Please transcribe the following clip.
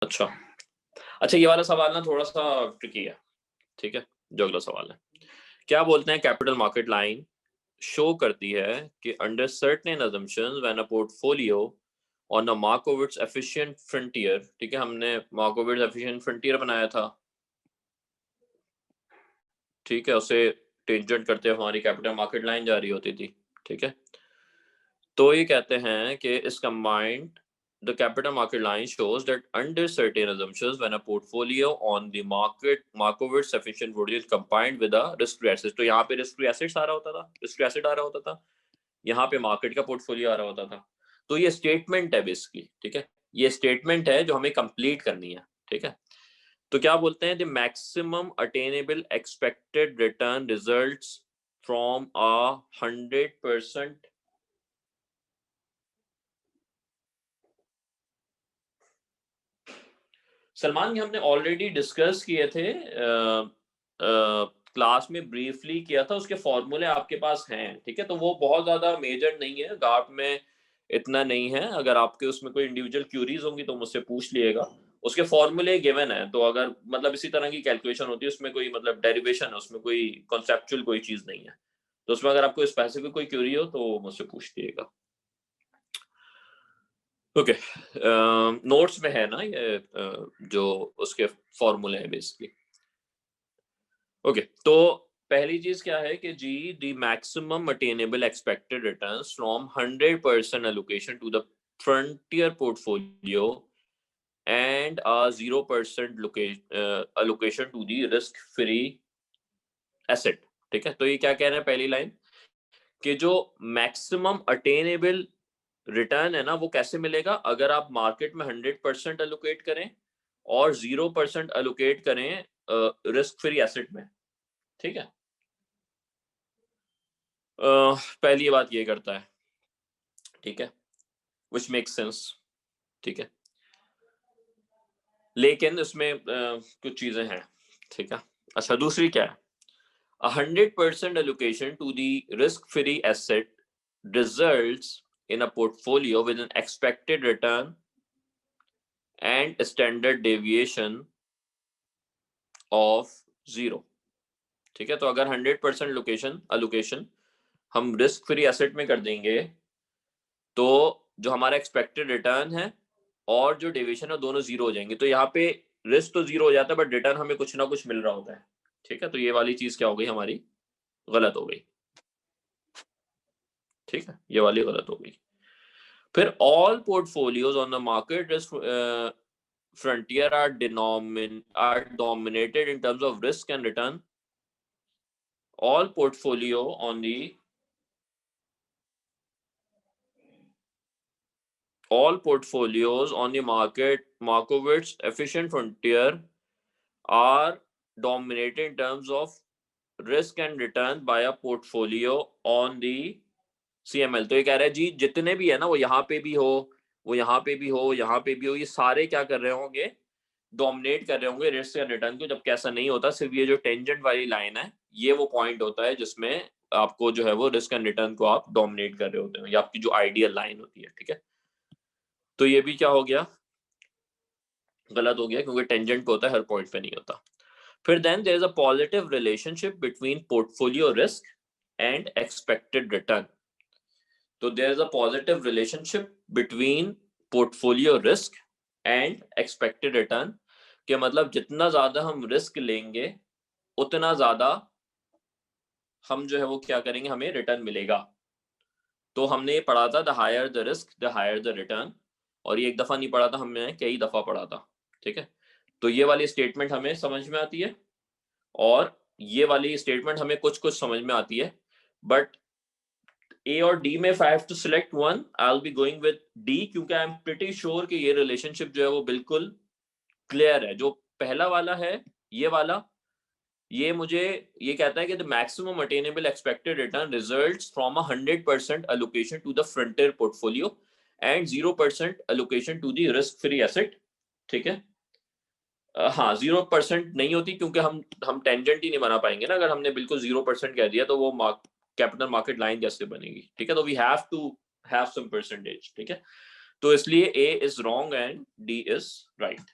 अच्छा अच्छा, ये वाला सवाल ना थोड़ा सा ट्रिकी है, ठीक है। जो अगला सवाल है, क्या बोलते हैं कैपिटल मार्केट लाइन शो करती है कि under certain assumptions when a portfolio on a मार्कोविट्स efficient frontier, ठीक है, हमने मार्कोविट्स एफिशिएंट फ्रंटियर बनाया था, ठीक है, उसे टेंजेंट करते हुए हमारी कैपिटल मार्केट लाइन जा रही होती थी, ठीक है। तो ये कहते हैं कि इस combined the capital market line shows that under certain assumptions when a portfolio on the Markowitz sufficient would is combined with a risk free assets, तो यहाँ पे risk free assets आ रहा होता था, risk free asset आ रहा होता था, यहाँ पे मार्केट का पोर्टफोलियो आ रहा होता था। तो ये स्टेटमेंट है बेसिकली, ठीक है, ये स्टेटमेंट है जो हमें कंप्लीट करनी है, ठीक है। तो क्या बोलते हैं, the maximum attainable expected return results from a 100%। Salman, ये हमने ऑलरेडी डिस्कस किए थे क्लास में, ब्रीफली किया था, उसके फॉर्मूले आपके पास हैं, ठीक है। तो वो बहुत ज्यादा मेजर नहीं है, गाप में इतना नहीं है। अगर आपके उसमें कोई इंडिविजुअल क्यूरीज होंगी तो मुझसे पूछ लिएगा, उसके फॉर्मूले गिवन है। तो अगर मतलब इसी तरह की कैलकुलेशन होती है, उसमें कोई मतलब डेरिवेशन है, उसमें कोई कॉन्सेप्चुअल कोई चीज नहीं है। तो उसमें अगर आपको स्पेसिफिक कोई क्यूरी हो तो मुझसे पूछ लिएगा। ओके, नोट्स में है ना ये जो उसके फॉर्मूले हैं बेसिकली। ओके, तो पहली चीज क्या है कि जी the maximum attainable expected returns from 100% allocation to the frontier portfolio and 0% allocation to the risk free asset, ठीक है। तो ये क्या कह रहे हैं, पहली लाइन कि जो मैक्सिमम अटेनेबल रिटर्न है ना, वो कैसे मिलेगा, अगर आप मार्केट में 100% एलोकेट करें और 0% एलोकेट करें रिस्क फ्री एसेट में, ठीक है। पहली बात ये करता है, ठीक है, विच मेक सेंस, ठीक है। लेकिन इसमें कुछ चीजें हैं, ठीक है। अच्छा, दूसरी क्या है, 100% allocation to the risk-free asset results in a portfolio with an expected return and a standard deviation of 0, ठीक है। तो अगर 100% allocation हम रिस्क फ्री एसेट में कर देंगे तो जो हमारा एक्सपेक्टेड रिटर्न है और जो डेविएशन है दोनों जीरो हो जाएंगे। तो यहाँ पे रिस्क तो जीरो हो जाता है बट रिटर्न हमें कुछ ना कुछ मिल रहा होता है, ठीक है। तो ये वाली चीज क्या हो गई हमारी, गलत हो गई, ठीक है, ये वाली गलत हो गई। फिर all portfolios on the market risk frontier are dominated in terms of risk and return. All portfolio on the all portfolios on the Markowitz efficient frontier are dominated in terms of risk and return by a portfolio on the CML। तो ये कह रहा है जी जितने भी है ना, वो यहाँ पे भी हो, वो यहाँ पे भी हो, यहाँ पे भी हो, ये सारे क्या कर रहे होंगे, डोमिनेट कर रहे होंगे रिस्क एंड रिटर्न को। जबकि ऐसा नहीं होता, सिर्फ ये जो टेंजेंट वाली लाइन है ये वो पॉइंट होता है जिसमें आपको जो है वो रिस्क एंड रिटर्न को आप डोमिनेट कर रहे होते हैं, या आपकी जो आइडियल लाइन होती है, ठीक है। तो ये भी क्या हो गया, गलत हो गया, क्योंकि टेंजेंट पे होता है, हर पॉइंट पे नहीं होता। फिर then there is a positive relationship between portfolio risk and expected return. तो there is a positive relationship between portfolio risk and expected return, के मतलब जितना ज्यादा हम रिस्क लेंगे उतना ज्यादा हम जो है वो क्या करेंगे, हमें रिटर्न मिलेगा। तो हमने ये पढ़ा था, the higher the risk the higher the return, और ये एक दफा नहीं पढ़ा था, हमने कई दफा पढ़ा था, ठीक है। तो ये वाली स्टेटमेंट हमें समझ में आती है और ये वाली स्टेटमेंट हमें कुछ कुछ समझ में आती है। बट ए और डी में if I have to select one, I will be going with D, क्योंकि आई एम प्रीटी श्योर कि ये रिलेशनशिप जो है वो बिल्कुल क्लियर है। जो पहला वाला है, ये वाला, ये मुझे ये कहता है कि the maximum attainable expected return results from a 100% allocation to the frontier portfolio and 0% allocation to the risk free asset, ठीक है। हाँ, 0% नहीं होती क्योंकि हम टेंजेंट ही नहीं बना पाएंगे ना। अगर हमने बिल्कुल 0% कह दिया तो वो कैपिटल मार्केट लाइन कैसे बनेगी, ठीक है। तो we have to have some percentage, ठीक है। तो इसलिए A is wrong and D is right.